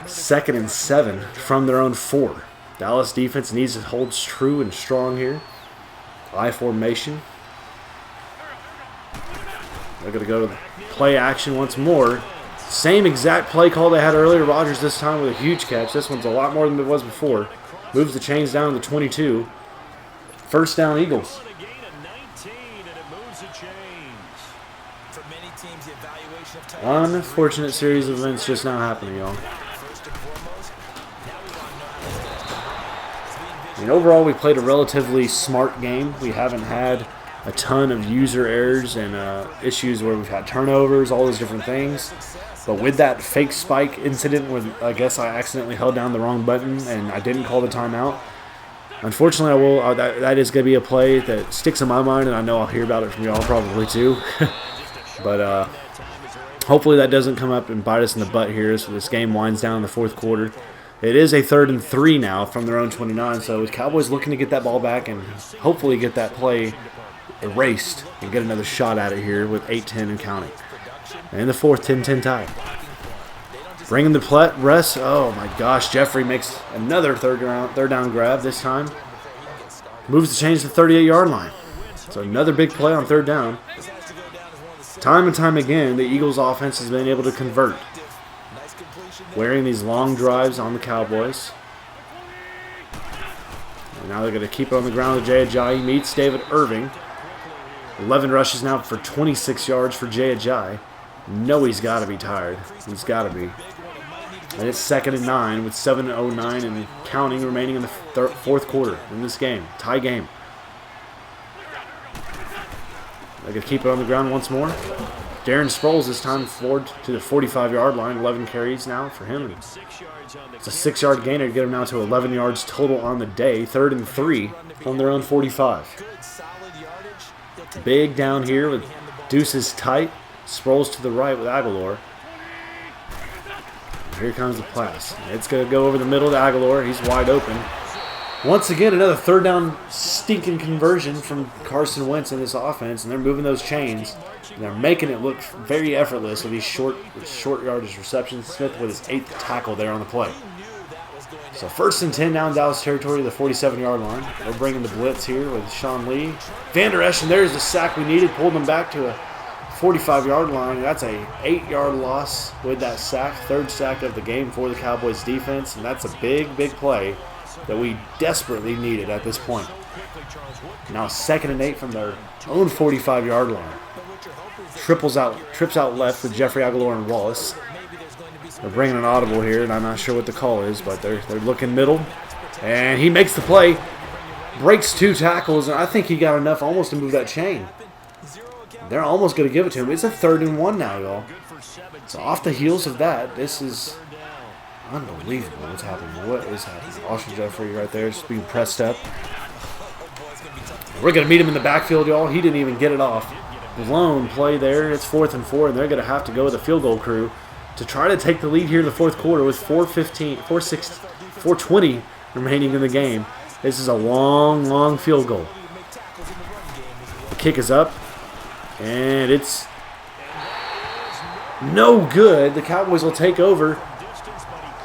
2nd and 7 from their own 4. Dallas defense needs to hold true and strong here. I formation. They're going to go to play action once more. Same exact play call they had earlier. Rodgers this time with a huge catch. This one's a lot more than it was before. Moves the chains down to the 22. First down, Eagles. Unfortunate series of events just now happening, y'all. And overall, we played a relatively smart game. We haven't had a ton of user errors and issues where we've had turnovers, all those different things. But with that fake spike incident where I guess I accidentally held down the wrong button and I didn't call the timeout, unfortunately, I will. That is going to be a play that sticks in my mind, and I know I'll hear about it from y'all probably too. But hopefully that doesn't come up and bite us in the butt here as this game winds down in the fourth quarter. It is a 3rd and 3 now from their own 29, so the Cowboys looking to get that ball back and hopefully get that play erased and get another shot at it here with 8-10 and counting. And the fourth, 10-10 tie. Bringing the press. Oh my gosh, Jeffrey makes another third down grab this time. Moves the chains to the 38-yard line. So another big play on 3rd down. Time and time again, the Eagles offense has been able to convert. Wearing these long drives on the Cowboys. And now they're going to keep it on the ground with Jay Ajayi. Meets David Irving. 11 rushes now for 26 yards for Jay Ajayi. No, he's got to be tired. He's got to be. And it's 2nd and 9 with 7:09 and counting remaining in the fourth quarter in this game. Tie game. They're going to keep it on the ground once more. Darren Sproles this time forward to the 45-yard line. 11 carries now for him. It's a 6-yard gainer to get him now to 11 yards total on the day. 3rd and 3 from their own 45. Big down here with Deuces tight. Sproles to the right with Aguilar. Here comes the pass. It's going to go over the middle to Aguilar. He's wide open. Once again, another 3rd down stinking conversion from Carson Wentz in this offense, and they're moving those chains. And they're making it look very effortless with these short yardage receptions. Smith with his 8th tackle there on the play. So 1st and 10 down Dallas territory, the 47-yard line. They're bringing the blitz here with Sean Lee. Van Der Esch, and there's the sack we needed. Pulled them back to a 45-yard line. That's a 8-yard loss with that sack. 3rd sack of the game for the Cowboys defense. And that's a big, big play that we desperately needed at this point. Now 2nd and 8 from their own 45-yard line. Trips out left with Jeffrey Aguilar and Wallace. They're bringing an audible here, and I'm not sure what the call is, but they're looking middle. And he makes the play. Breaks 2 tackles, and I think he got enough almost to move that chain. They're almost going to give it to him. It's a 3rd and 1 now, y'all. So off the heels of that, this is unbelievable what's happening. What is happening? Austin Jeffrey right there just being pressed up. We're going to meet him in the backfield, y'all. He didn't even get it off. Blown play there. It's 4th and 4, and they're going to have to go with a field goal crew to try to take the lead here in the fourth quarter with 4:20 remaining in the game. This is a long, long field goal. The kick is up, and it's no good. The Cowboys will take over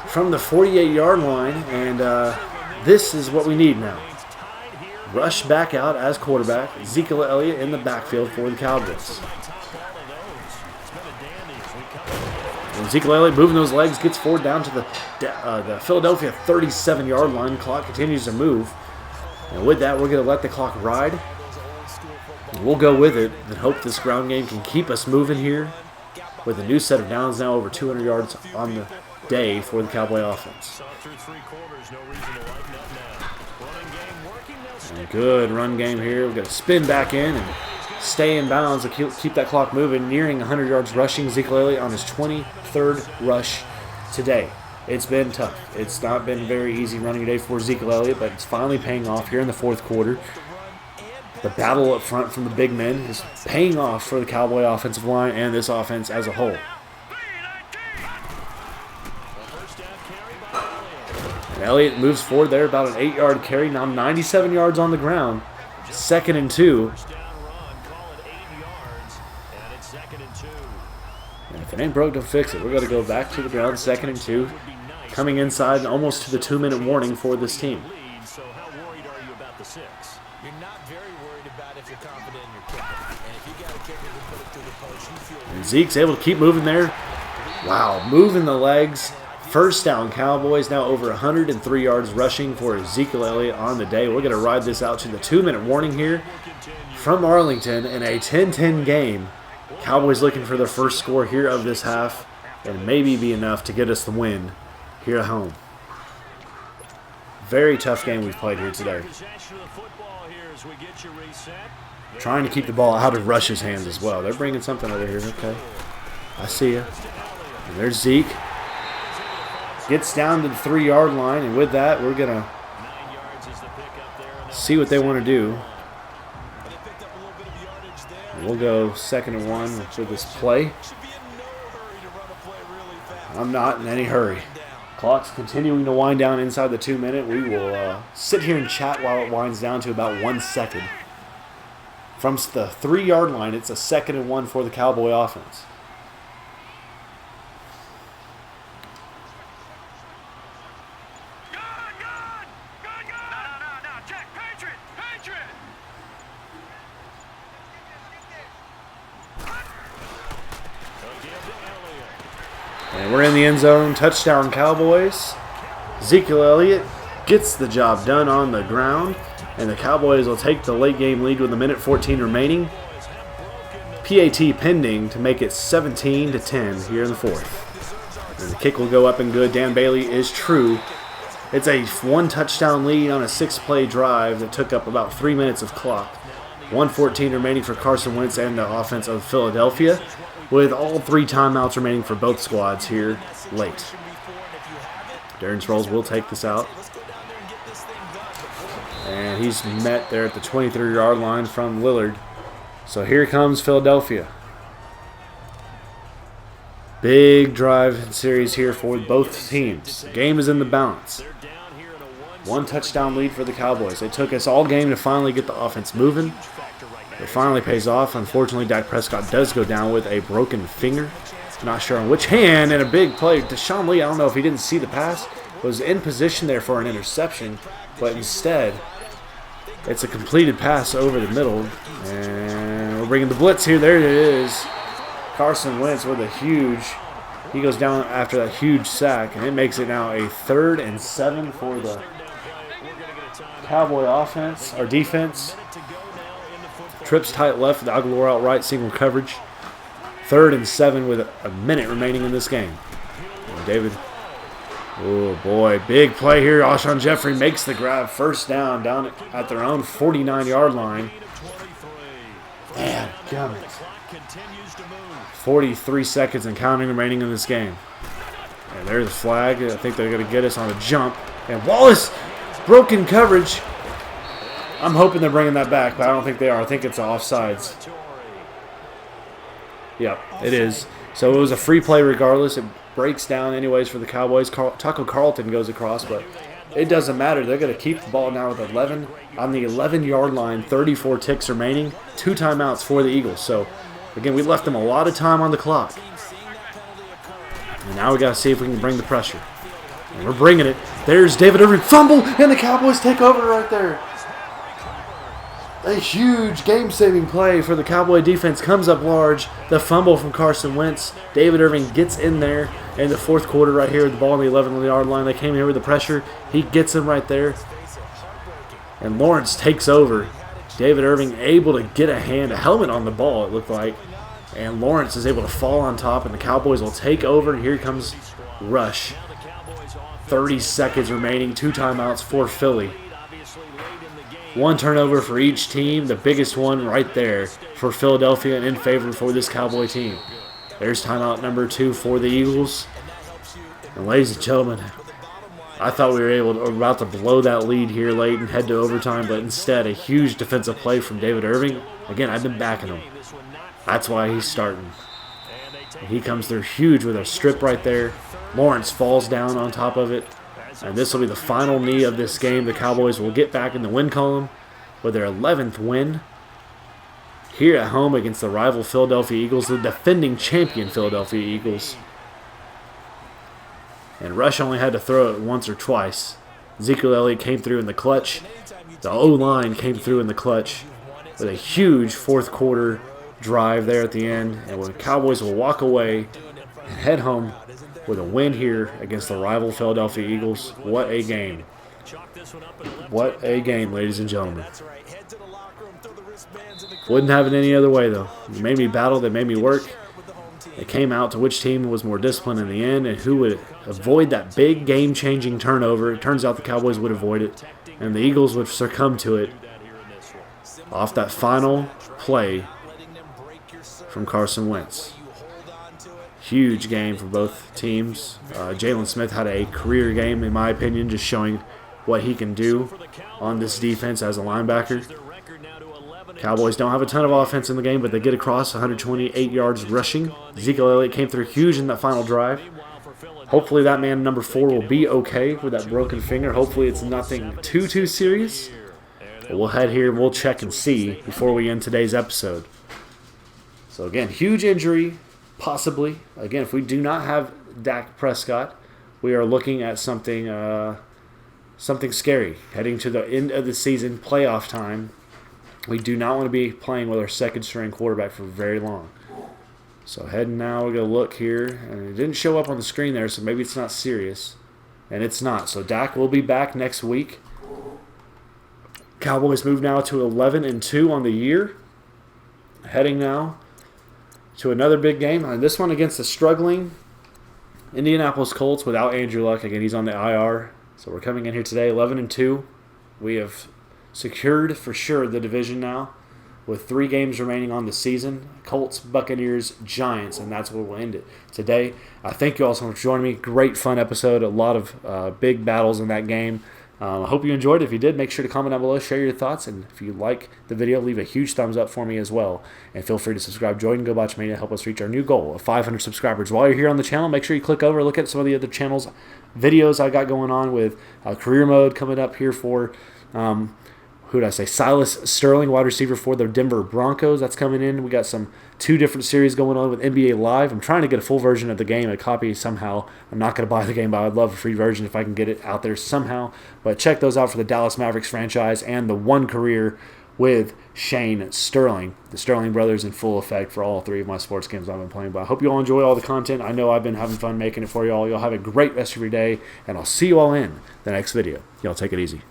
from the 48-yard line, and this is what we need now. Rush back out as quarterback. Ezekiel Elliott in the backfield for the Cowboys. And Ezekiel Elliott moving those legs, gets forward down to the Philadelphia 37-yard line. Clock continues to move. And with that, we're going to let the clock ride. And we'll go with it and hope this ground game can keep us moving here with a new set of downs now over 200 yards on the day for the Cowboy offense. And good run game here. We're going to spin back in and stay in bounds to keep that clock moving. Nearing 100 yards rushing. Ezekiel Elliott on his 23rd rush today. It's been tough. It's not been very easy running a day for Ezekiel Elliott, but it's finally paying off here in the fourth quarter. The battle up front from the big men is paying off for the Cowboy offensive line and this offense as a whole. And Elliott moves forward there, about an 8-yard carry, now 97 yards on the ground. 2nd and 2. And if it ain't broke, don't fix it. We're going to go back to the ground, 2nd and 2. coming inside almost to the 2-minute warning for this team. So how worried are you about the 6? You're not very worried about if you're confident in your kicker. And if you got a kicker who put it through the post, you feel... And Zeke's able to keep moving there. Wow, moving the legs. First down Cowboys, now over 103 yards rushing for Ezekiel Elliott on the day. We're going to ride this out to the 2-minute warning here from Arlington in a 10-10 game. Cowboys looking for their first score here of this half and maybe be enough to get us the win here at home. Very tough game we've played here today. Trying to keep the ball out of Rush's hands as well. They're bringing something over here. Okay. I see you. And there's Zeke. Gets down to the 3-yard line, and with that, we're going to see what they want to do. We'll go 2nd and 1 for this play. I'm not in any hurry. Clock's continuing to wind down inside the 2-minute. We will sit here and chat while it winds down to about 1 second. From the 3-yard line, it's a 2nd and 1 for the Cowboy offense. And we're in the end zone. Touchdown Cowboys. Ezekiel Elliott gets the job done on the ground. And the Cowboys will take the late game lead with 1:14 remaining. PAT pending to make it 17-10 here in the 4th. And the kick will go up and good. Dan Bailey is true. It's a 1-touchdown lead on a 6-play drive that took up about 3 minutes of clock. 1:14 remaining for Carson Wentz and the offense of Philadelphia, with all 3 timeouts remaining for both squads here late. Darren Sproles will take this out. And he's met there at the 23-yard line from Lillard. So here comes Philadelphia. Big drive series here for both teams. The game is in the balance. 1 touchdown lead for the Cowboys. It took us all game to finally get the offense moving. It finally pays off. Unfortunately, Dak Prescott does go down with a broken finger. Not sure on which hand, and a big play. Deshaun Lee, I don't know if he didn't see the pass, was in position there for an interception, but instead, it's a completed pass over the middle. And we're bringing the blitz here. There it is. Carson Wentz with a huge, he goes down after that huge sack, and it makes it now a 3rd and 7 for the Cowboy offense, or defense. Trips tight left with Aguilar out right, single coverage. 3rd and 7 with a minute remaining in this game. And David, oh boy, big play here. Alshon Jeffrey makes the grab, first down at their own 49-yard line. Man, gummit. 43 seconds and counting remaining in this game. And there's a flag. I think they're going to get us on a jump. And Wallace, broken coverage. I'm hoping they're bringing that back, but I don't think they are. I think it's offsides. Yep, it is. So it was a free play regardless. It breaks down anyways for the Cowboys. Taco Carlton goes across, but it doesn't matter. They're going to keep the ball now with 11 on the 11-yard line, 34 ticks remaining, 2 timeouts for the Eagles. So, again, we left them a lot of time on the clock. And now we got to see if we can bring the pressure. And we're bringing it. There's David Irving. Fumble, and the Cowboys take over right there. A huge game-saving play for the Cowboy defense comes up large. The fumble from Carson Wentz. David Irving gets in there in the 4th quarter right here with the ball on the 11-yard line. They came here with the pressure. He gets him right there. And Lawrence takes over. David Irving able to get a helmet on the ball, it looked like. And Lawrence is able to fall on top, and the Cowboys will take over. And here comes Rush. 30 seconds remaining, 2 timeouts for Philly. 1 turnover for each team, the biggest one right there for Philadelphia and in favor for this Cowboy team. There's timeout number 2 for the Eagles. And ladies and gentlemen, I thought we were about to blow that lead here late and head to overtime, but instead a huge defensive play from David Irving. Again, I've been backing him. That's why he's starting. And he comes through huge with a strip right there. Lawrence falls down on top of it. And this will be the final knee of this game. The Cowboys will get back in the win column with their 11th win here at home against the rival Philadelphia Eagles, the defending champion Philadelphia Eagles. And Rush only had to throw it once or twice. Ezekiel Elliott came through in the clutch. The O-line came through in the clutch with a huge fourth quarter drive there at the end. And the Cowboys will walk away and head home with a win here against the rival Philadelphia Eagles. What a game. What a game, ladies and gentlemen. Wouldn't have it any other way, though. It made me battle. They made me work. It came out to which team was more disciplined in the end and who would avoid that big game-changing turnover. It turns out the Cowboys would avoid it, and the Eagles would succumb to it off that final play from Carson Wentz. Huge game for both teams. Jaylon Smith had a career game, in my opinion, just showing what he can do on this defense as a linebacker. Cowboys don't have a ton of offense in the game, but they get across 128 yards rushing. Ezekiel Elliott came through huge in that final drive. Hopefully that man number 4 will be okay with that broken finger. Hopefully it's nothing too serious. But we'll head here and we'll check and see before we end today's episode. So again, huge injury, possibly. Again, if we do not have Dak Prescott, we are looking at something scary. Heading to the end of the season, playoff time. We do not want to be playing with our second-string quarterback for very long. So heading now, we're going to look here. And it didn't show up on the screen there, so maybe it's not serious. And it's not. So Dak will be back next week. Cowboys move now to 11-2 on the year. Heading now to another big game. And this one against the struggling Indianapolis Colts without Andrew Luck. Again, he's on the IR. So we're coming in here today 11-2. We have secured for sure the division now with 3 games remaining on the season. Colts, Buccaneers, Giants, and that's where we'll end it today. I thank you all so much for joining me. Great fun episode. A lot of big battles in that game. I hope you enjoyed it. If you did, make sure to comment down below, share your thoughts, and if you like the video, leave a huge thumbs up for me as well. And feel free to subscribe, join Go Botch Mania, help us reach our new goal of 500 subscribers. While you're here on the channel, make sure you click over, look at some of the other channels, videos I got going on with career mode coming up here for Silas Sterling, wide receiver for the Denver Broncos. That's coming in. We got 2 different series going on with NBA Live. I'm trying to get a full version of the game, a copy somehow. I'm not going to buy the game, but I'd love a free version if I can get it out there somehow. But check those out for the Dallas Mavericks franchise and the one career with Shane Sterling. The Sterling brothers in full effect for all 3 of my sports games I've been playing. But I hope you all enjoy all the content. I know I've been having fun making it for you all. Y'all have a great rest of your day, and I'll see you all in the next video. Y'all take it easy.